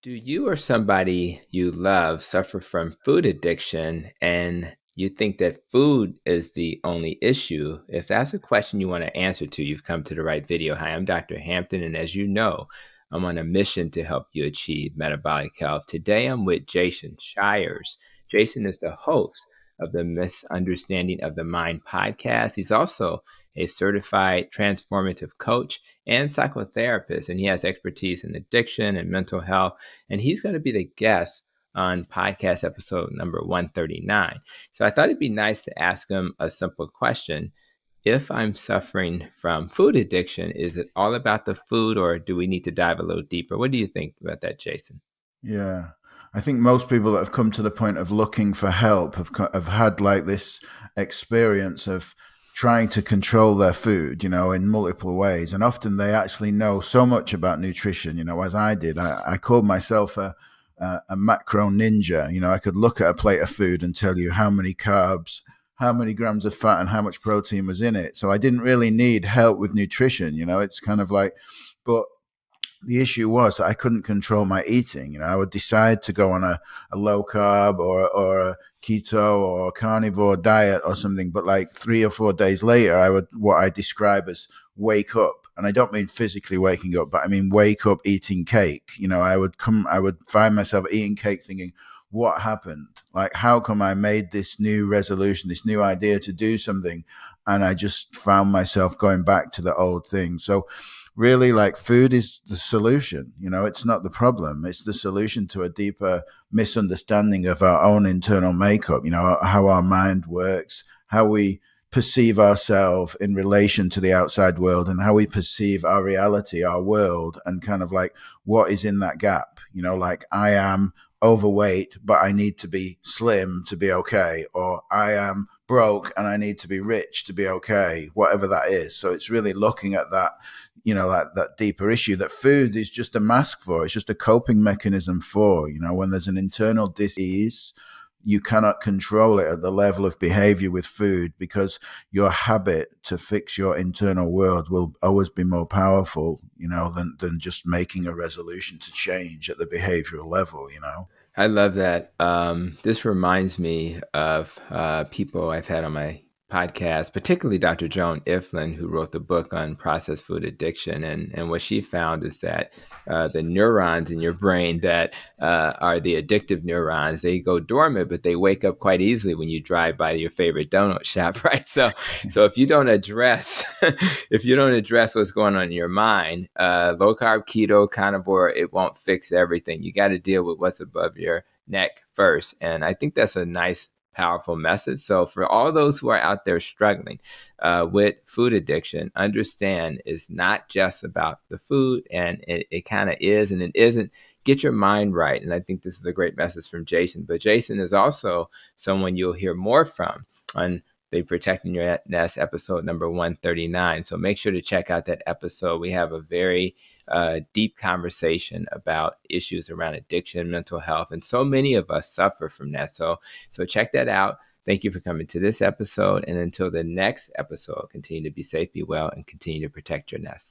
Do you or somebody you love suffer from food addiction and you think that food is the only issue? If that's a question you want to answer to, you've come to the right video. Hi, I'm Dr. Hampton, and as you know, I'm on a mission to help you achieve metabolic health. Today, I'm with Jason Shiers. Jason is the host of the Misunderstanding of the Mind podcast. He's also a certified transformative coach and psychotherapist, and he has expertise in addiction and mental health, and he's going to be the guest on podcast episode number 139. So I thought it'd be nice to ask him a simple question. If I'm suffering from food addiction, is it all about the food or do we need to dive a little deeper? What do you think about that, Jason? Yeah. I think most people that have come to the point of looking for help have had like this experience of trying to control their food, in multiple ways. And often they actually know so much about nutrition, as I did. I called myself a macro ninja. I could look at a plate of food and tell you how many carbs, how many grams of fat, and how much protein was in it. So I didn't really need help with nutrition. It's kind of like, but the issue was that I couldn't control my eating. I would decide to go on a low carb or a keto or carnivore diet or something. But like 3 or 4 days later, I would what I describe as wake up. And I don't mean physically waking up, but I mean wake up eating cake. I would find myself eating cake thinking, what happened? Like, how come I made this new resolution, this new idea to do something? And I just found myself going back to the old thing. So really, like, food is the solution. It's not the problem. It's the solution to a deeper misunderstanding of our own internal makeup, how our mind works, how we perceive ourselves in relation to the outside world, and how we perceive our reality, our world, and kind of like what is in that gap. Like, I am overweight, but I need to be slim to be okay, or I am broke and I need to be rich to be okay, whatever that is. So it's really looking at that, like that deeper issue that food is just a mask for. It's just a coping mechanism for, when there's an internal dis-ease, you cannot control it at the level of behavior with food, because your habit to fix your internal world will always be more powerful, than just making a resolution to change at the behavioral level. I love that. This reminds me of people I've had on my podcast, particularly Dr. Joan Iflin, who wrote the book on processed food addiction. And what she found is that the neurons in your brain that are the addictive neurons, they go dormant, but they wake up quite easily when you drive by your favorite donut shop, right? So if you don't address if you don't address what's going on in your mind, low carb, keto, carnivore, it won't fix everything. You got to deal with what's above your neck first. And I think that's a nice, powerful message. So for all those who are out there struggling with food addiction, understand it's not just about the food, and it kind of is and it isn't. Get your mind right. And I think this is a great message from Jason. But Jason is also someone you'll hear more from on the Protecting Your Nest episode number 139. So make sure to check out that episode. We have a very deep conversation about issues around addiction, mental health, and so many of us suffer from that. So check that out. Thank you for coming to this episode. And until the next episode, continue to be safe, be well, and continue to protect your nest.